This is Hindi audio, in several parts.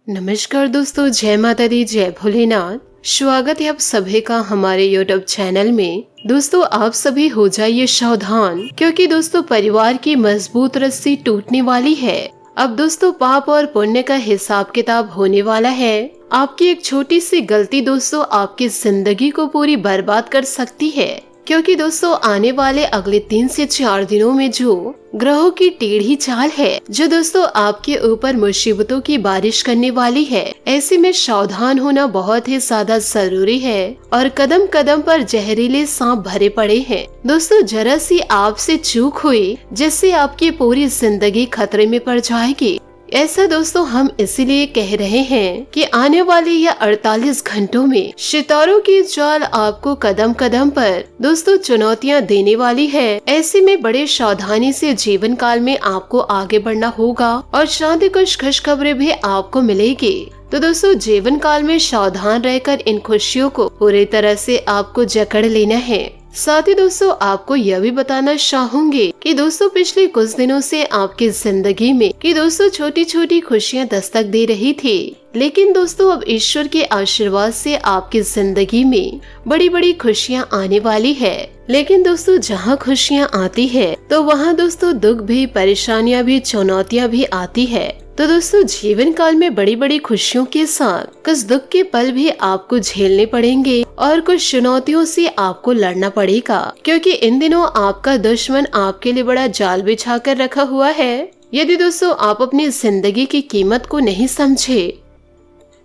नमस्कार दोस्तों, जय माता दी, जय भोलेनाथ। स्वागत है आप सभी का हमारे यूट्यूब चैनल में। दोस्तों, आप सभी हो जाइए सावधान, क्योंकि दोस्तों परिवार की मजबूत रस्सी टूटने वाली है। अब दोस्तों पाप और पुण्य का हिसाब किताब होने वाला है। आपकी एक छोटी सी गलती दोस्तों आपकी जिंदगी को पूरी बर्बाद कर सकती है, क्योंकि दोस्तों आने वाले अगले 3 से 4 दिनों में जो ग्रहों की टेढ़ी चाल है, जो दोस्तों आपके ऊपर मुसीबतों की बारिश करने वाली है, ऐसे में सावधान होना बहुत ही ज्यादा जरूरी है। और कदम कदम पर जहरीले सांप भरे पड़े हैं। दोस्तों जरा सी आपसे चूक हुई जिससे आपकी पूरी जिंदगी खतरे में पड़ जाएगी। ऐसा दोस्तों हम इसीलिए कह रहे हैं कि आने वाले यह 48 घंटों में सितारों की चाल आपको कदम कदम पर दोस्तों चुनौतियां देने वाली है। ऐसे में बड़े सावधानी से जीवन काल में आपको आगे बढ़ना होगा और शांति कुछ खुशखबरें भी आपको मिलेगी। तो दोस्तों जीवन काल में सावधान रहकर इन खुशियों को पूरी तरह से आपको जकड़ लेना है। साथ ही दोस्तों आपको यह भी बताना चाहूंगी कि दोस्तों पिछले कुछ दिनों से आपकी जिंदगी में कि दोस्तों छोटी छोटी खुशियां दस्तक दे रही थी, लेकिन दोस्तों अब ईश्वर के आशीर्वाद से आपकी जिंदगी में बड़ी बड़ी खुशियां आने वाली है। लेकिन दोस्तों जहां खुशियां आती है तो वहां दोस्तों दुख भी, परेशानियां भी, चुनौतियां भी आती है। तो दोस्तों जीवन काल में बड़ी बड़ी खुशियों के साथ कुछ दुख के पल भी आपको झेलने पड़ेंगे और कुछ चुनौतियों से आपको लड़ना पड़ेगा, क्योंकि इन दिनों आपका दुश्मन आपके लिए बड़ा जाल बिछा कर रखा हुआ है। यदि दोस्तों आप अपनी जिंदगी की कीमत को नहीं समझे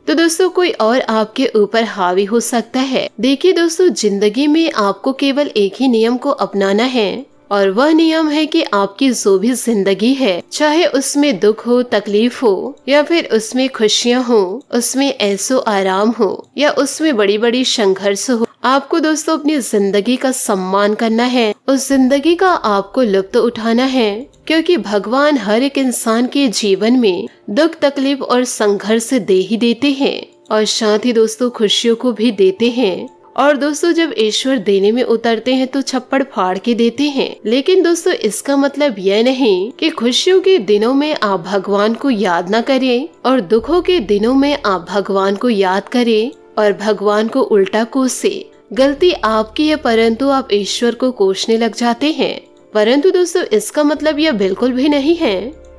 तो दोस्तों कोई और आपके ऊपर हावी हो सकता है। देखिए दोस्तों, जिंदगी में आपको केवल एक ही नियम को अपनाना है, और वह नियम है कि आपकी जो भी जिंदगी है, चाहे उसमें दुख हो, तकलीफ हो, या फिर उसमें खुशियाँ हो, उसमें ऐसो आराम हो, या उसमें बड़ी बड़ी संघर्ष हो, आपको दोस्तों अपनी जिंदगी का सम्मान करना है। उस जिंदगी का आपको लुत्फ उठाना है, क्योंकि भगवान हर एक इंसान के जीवन में दुख, तकलीफ और संघर्ष दे ही देते हैं, और साथ ही दोस्तों खुशियों को भी देते हैं। और दोस्तों जब ईश्वर देने में उतरते हैं तो छप्पड़ फाड़ के देते हैं। लेकिन दोस्तों इसका मतलब यह नहीं कि खुशियों के दिनों में आप भगवान को याद न करें और दुखों के दिनों में आप भगवान को याद करें और भगवान को उल्टा कोसे। गलती आपकी है, परंतु आप ईश्वर को कोसने लग जाते हैं। परंतु दोस्तों इसका मतलब यह बिल्कुल भी नहीं है।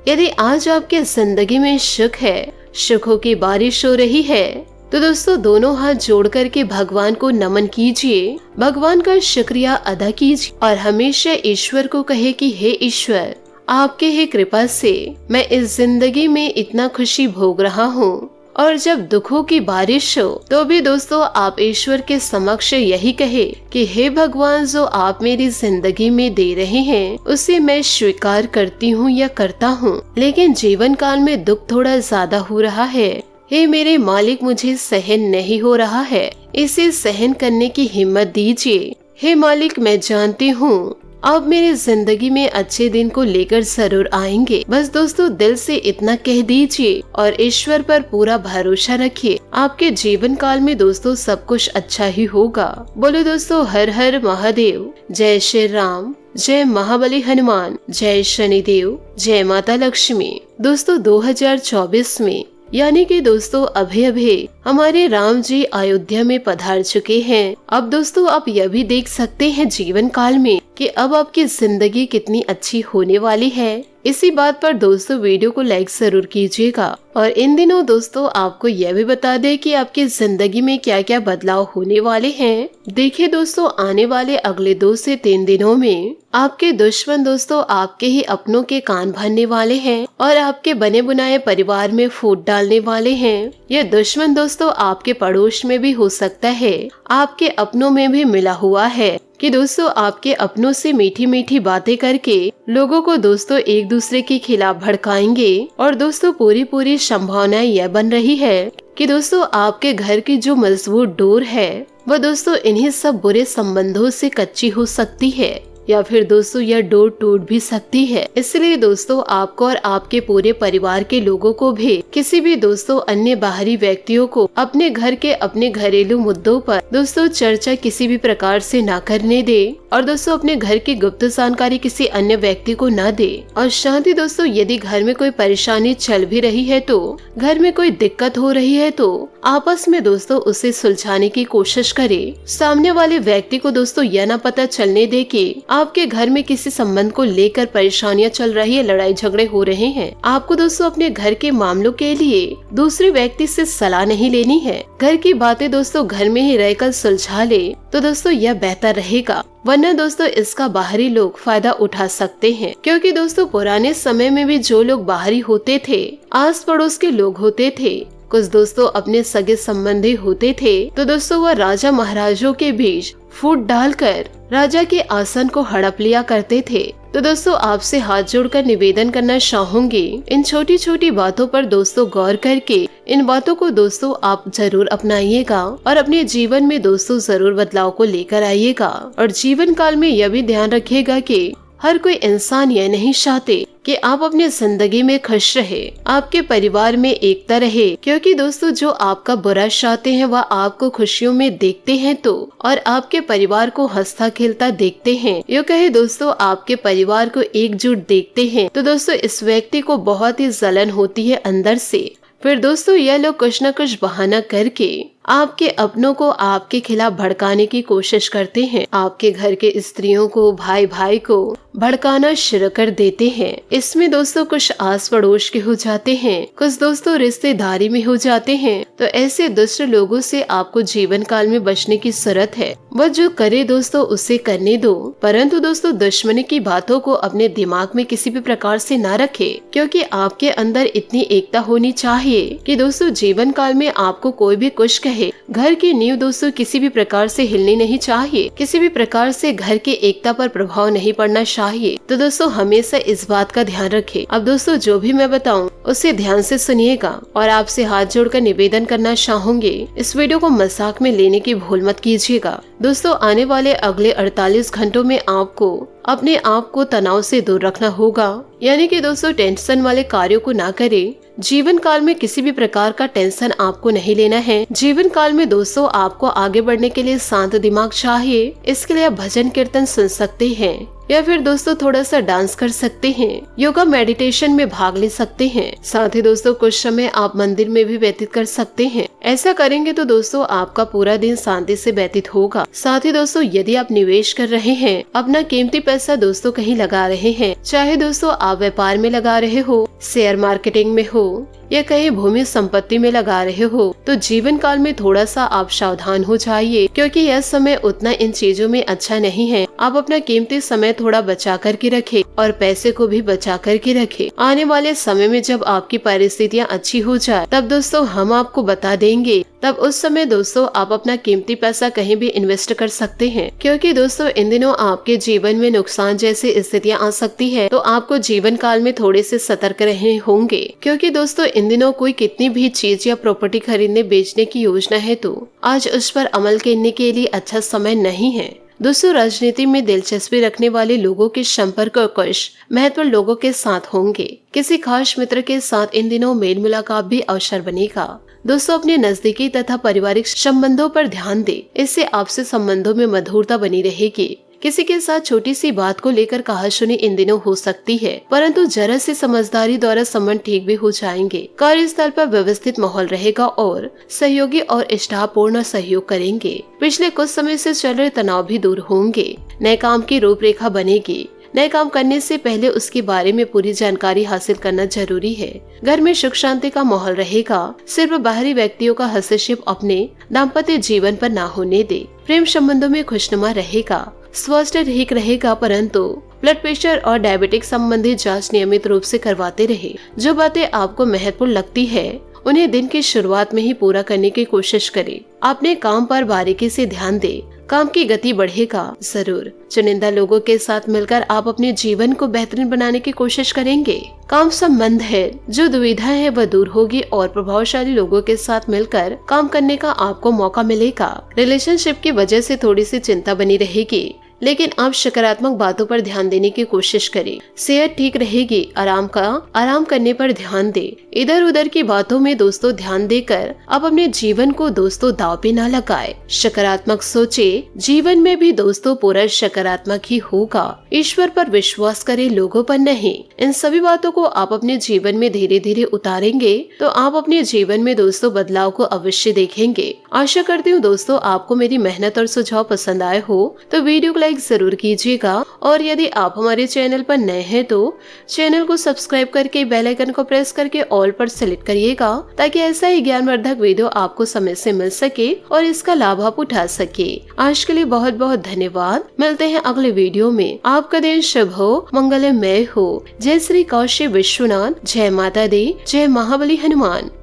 यदि आज आपके जिंदगी में सुख है, सुखों की बारिश हो रही है, तो दोस्तों दोनों हाथ जोड़ करके भगवान को नमन कीजिए, भगवान का शुक्रिया अदा कीजिए और हमेशा ईश्वर को कहे कि हे ईश्वर, आपके ही कृपा से मैं इस जिंदगी में इतना खुशी भोग रहा हूँ। और जब दुखों की बारिश हो तो भी दोस्तों आप ईश्वर के समक्ष यही कहे कि हे भगवान, जो आप मेरी जिंदगी में दे रहे हैं उसे मैं स्वीकार करती हूँ या करता हूँ, लेकिन जीवन काल में दुख थोड़ा ज्यादा हो रहा है। हे मेरे मालिक, मुझे सहन नहीं हो रहा है, इसे सहन करने की हिम्मत दीजिए। हे मालिक, मैं जानती हूँ आप मेरी जिंदगी में अच्छे दिन को लेकर जरूर आएंगे। बस दोस्तों दिल से इतना कह दीजिए और ईश्वर पर पूरा भरोसा रखिए। आपके जीवन काल में दोस्तों सब कुछ अच्छा ही होगा। बोलो दोस्तों हर हर महादेव, जय श्री राम, जय महाबली हनुमान, जय शनिदेव, जय माता लक्ष्मी। दोस्तों 2024 में यानी कि दोस्तों अभी हमारे राम जी अयोध्या में पधार चुके हैं। अब दोस्तों आप यह भी देख सकते हैं जीवन काल में कि अब आपकी जिंदगी कितनी अच्छी होने वाली है। इसी बात पर दोस्तों वीडियो को लाइक जरूर कीजिएगा। और इन दिनों दोस्तों आपको यह भी बता दें कि आपकी जिंदगी में क्या क्या बदलाव होने वाले हैं। देखिए दोस्तों, आने वाले अगले 2 से 3 दिनों में आपके दुश्मन दोस्तों आपके ही अपनों के कान भरने वाले हैं और आपके बने बुनाए परिवार में फूट डालने वाले हैं। यह दुश्मन दोस्तों आपके पड़ोस में भी हो सकता है, आपके अपनों में भी मिला हुआ है कि दोस्तों आपके अपनों से मीठी मीठी बातें करके लोगों को दोस्तों एक दूसरे के खिलाफ भड़काएंगे। और दोस्तों पूरी संभावना यह बन रही है कि दोस्तों आपके घर की जो मजबूत डोर है वह दोस्तों इन्हीं सब बुरे संबंधों से कच्ची हो सकती है। या फिर दोस्तों यह डोर टूट भी सकती है। इसलिए दोस्तों आपको और आपके पूरे परिवार के लोगों को भी किसी भी दोस्तों अन्य बाहरी व्यक्तियों को अपने घर के अपने घरेलू मुद्दों पर दोस्तों चर्चा किसी भी प्रकार से ना करने दे और दोस्तों अपने घर की गुप्त जानकारी किसी अन्य व्यक्ति को न दे। और शांति दोस्तों यदि घर में कोई परेशानी चल भी रही है तो घर में कोई दिक्कत हो रही है तो आपस में दोस्तों उसे सुलझाने की कोशिश करे। सामने वाले व्यक्ति को दोस्तों यह न पता चलने दे कि आपके घर में किसी संबंध को लेकर परेशानियां चल रही है, लड़ाई झगड़े हो रहे हैं। आपको दोस्तों अपने घर के मामलों के लिए दूसरे व्यक्ति से सलाह नहीं लेनी है। घर की बातें दोस्तों घर में ही रहकर सुलझा ले तो दोस्तों यह बेहतर रहेगा, वरना दोस्तों इसका बाहरी लोग फायदा उठा सकते हैं। क्योंकि दोस्तों पुराने समय में भी जो लोग बाहरी होते थे, आस पड़ोस के लोग होते थे, कुछ दोस्तों अपने सगे संबंधी होते थे, तो दोस्तों वह राजा महाराजों के बीच फूट डालकर राजा के आसन को हड़प लिया करते थे। तो दोस्तों आपसे हाथ जोड़कर निवेदन करना चाहूंगी, इन छोटी छोटी बातों पर दोस्तों गौर करके इन बातों को दोस्तों आप जरूर अपनाइएगा और अपने जीवन में दोस्तों जरूर बदलाव को लेकर आइएगा। और जीवन काल में यह भी ध्यान रखिएगा कि हर कोई इंसान यह नहीं चाहते कि आप अपनी जिंदगी में खुश रहे, आपके परिवार में एकता रहे। क्योंकि दोस्तों जो आपका बुरा चाहते हैं वह आपको खुशियों में देखते हैं तो और आपके परिवार को हंसता खेलता देखते हैं, यो कहे दोस्तों आपके परिवार को एकजुट देखते हैं, तो दोस्तों इस व्यक्ति को बहुत ही जलन होती है अंदर से। फिर दोस्तों यह लोग कुछ न कुछ बहाना करके आपके अपनों को आपके खिलाफ भड़काने की कोशिश करते हैं। आपके घर के स्त्रियों को, भाई भाई को भड़काना शुरू कर देते हैं। इसमें दोस्तों कुछ आस पड़ोस के हो जाते हैं, कुछ दोस्तों रिश्तेदारी में हो जाते हैं। तो ऐसे दुष्ट लोगों से आपको जीवन काल में बचने की जरूरत है। वह जो करे दोस्तों उसे करने दो, परंतु दोस्तों दुश्मनी की बातों को अपने दिमाग में किसी भी प्रकार से ना रखे। क्योंकि आपके अंदर इतनी एकता होनी चाहिए कि दोस्तों जीवन काल में आपको कोई भी कुछ कहे, घर की नींव दोस्तों किसी भी प्रकार से हिलनी नहीं चाहिए, किसी भी प्रकार से घर के एकता पर प्रभाव नहीं पड़ना चाहिए। तो दोस्तों हमेशा इस बात का ध्यान रखें। अब दोस्तों जो भी मैं बताऊं उसे ध्यान से सुनिएगा और आपसे हाथ जोड़कर निवेदन करना चाहूंगी, इस वीडियो को मजाक में लेने की भूल मत कीजिएगा। दोस्तों आने वाले अगले 48 घंटों में आपको अपने आप को तनाव से दूर रखना होगा, यानी कि दोस्तों टेंशन वाले कार्यों को ना करें। जीवन काल में किसी भी प्रकार का टेंशन आपको नहीं लेना है। जीवन काल में दोस्तों आपको आगे बढ़ने के लिए शांत दिमाग चाहिए। इसके लिए आप भजन कीर्तन सुन सकते हैं या फिर दोस्तों थोड़ा सा डांस कर सकते हैं, योगा मेडिटेशन में भाग ले सकते हैं। साथ ही दोस्तों कुछ समय आप मंदिर में भी व्यतीत कर सकते हैं। ऐसा करेंगे तो दोस्तों आपका पूरा दिन शांति से व्यतीत होगा। साथ ही दोस्तों यदि आप निवेश कर रहे हैं, अपना कीमती पैसा दोस्तों कहीं लगा रहे हैं, चाहे दोस्तों आप व्यापार में लगा रहे हो, शेयर मार्केटिंग में हो या कहीं भूमि संपत्ति में लगा रहे हो, तो जीवन काल में थोड़ा सा आप सावधान हो जाइए। क्योंकि यह समय उतना इन चीजों में अच्छा नहीं है। आप अपना कीमती समय थोड़ा बचा कर के रखें और पैसे को भी बचा कर के रखें। आने वाले समय में जब आपकी परिस्थितियाँ अच्छी हो जाए तब दोस्तों हम आपको बता देंगे, तब उस समय दोस्तों आप अपना कीमती पैसा कहीं भी इन्वेस्ट कर सकते हैं। क्योंकि दोस्तों इन दिनों आपके जीवन में नुकसान जैसी स्थितियाँ आ सकती है, तो आपको जीवन काल में थोड़े से सतर्क रहने होंगे। क्योंकि दोस्तों इन दिनों कोई कितनी भी चीज या प्रॉपर्टी खरीदने बेचने की योजना है तो आज उस पर अमल करने के लिए अच्छा समय नहीं है। दोस्तों राजनीति में दिलचस्पी रखने वाले लोगों के संपर्क और कुछ महत्वपूर्ण लोगों के साथ होंगे। किसी खास मित्र के साथ इन दिनों मेल मुलाकात भी अवसर बनेगा। दोस्तों अपने नजदीकी तथा पारिवारिक संबंधों पर ध्यान दें, इससे आपसे संबंधों में मधुरता बनी रहेगी। किसी के साथ छोटी सी बात को लेकर कहासुनी इन दिनों हो सकती है, परंतु जरा सी समझदारी द्वारा संबंध ठीक भी हो जाएंगे। कार्यस्थल पर व्यवस्थित माहौल रहेगा और सहयोगी और स्टाफपूर्ण सहयोग करेंगे। पिछले कुछ समय से चल रहे तनाव भी दूर होंगे। नए काम की रूपरेखा बनेगी। नए काम करने से पहले उसके बारे में पूरी जानकारी हासिल करना जरूरी है। घर में सुख शांति का माहौल रहेगा। सिर्फ बाहरी व्यक्तियों का हस्तक्षेप अपने दाम्पत्य जीवन पर न होने दे। प्रेम संबंधों में खुशनुमा रहेगा। स्वास्थ्य ठीक रहेगा, परंतु ब्लड प्रेशर और डायबिटिक संबंधी जांच नियमित रूप से करवाते रहे। जो बातें आपको महत्वपूर्ण लगती है उन्हें दिन की शुरुआत में ही पूरा करने की कोशिश करें। अपने काम पर बारीकी से ध्यान दें। काम की गति बढ़ेगा जरूर। चुनिंदा लोगों के साथ मिलकर आप अपने जीवन को बेहतरीन बनाने की कोशिश करेंगे। काम संबंध है जो दुविधा है वह दूर होगी और प्रभावशाली लोगों के साथ मिलकर काम करने का आपको मौका मिलेगा। रिलेशनशिप की वजह से थोड़ी सी चिंता बनी रहेगी, लेकिन आप सकारात्मक बातों पर ध्यान देने की कोशिश करें। सेहत ठीक रहेगी, आराम करने पर ध्यान दे। इधर उधर की बातों में दोस्तों ध्यान देकर आप अपने जीवन को दोस्तों दांव पे न लगाए। सकारात्मक सोचे, जीवन में भी दोस्तों पूरा सकारात्मक ही होगा। ईश्वर पर विश्वास करें, लोगों पर नहीं। इन सभी बातों को आप अपने जीवन में धीरे धीरे उतारेंगे तो आप अपने जीवन में दोस्तों बदलाव को अवश्य देखेंगे। आशा करती हूँ दोस्तों आपको मेरी मेहनत और सुझाव पसंद आए हो तो वीडियो को लाइक जरूर कीजिएगा, और यदि आप हमारे चैनल पर नए हैं तो चैनल को सब्सक्राइब करके बेल आइकन को प्रेस करके ऑल पर सेलेक्ट करिएगा, ताकि ऐसा ही ज्ञानवर्धक वीडियो आपको समय से मिल सके और इसका लाभ आप उठा सके। आज के लिए बहुत बहुत धन्यवाद। मिलते हैं अगले वीडियो में। आपका दिन शुभ हो, मंगलमय हो। जय श्री काशी विश्वनाथ, जय माता दी, जय महाबली हनुमान।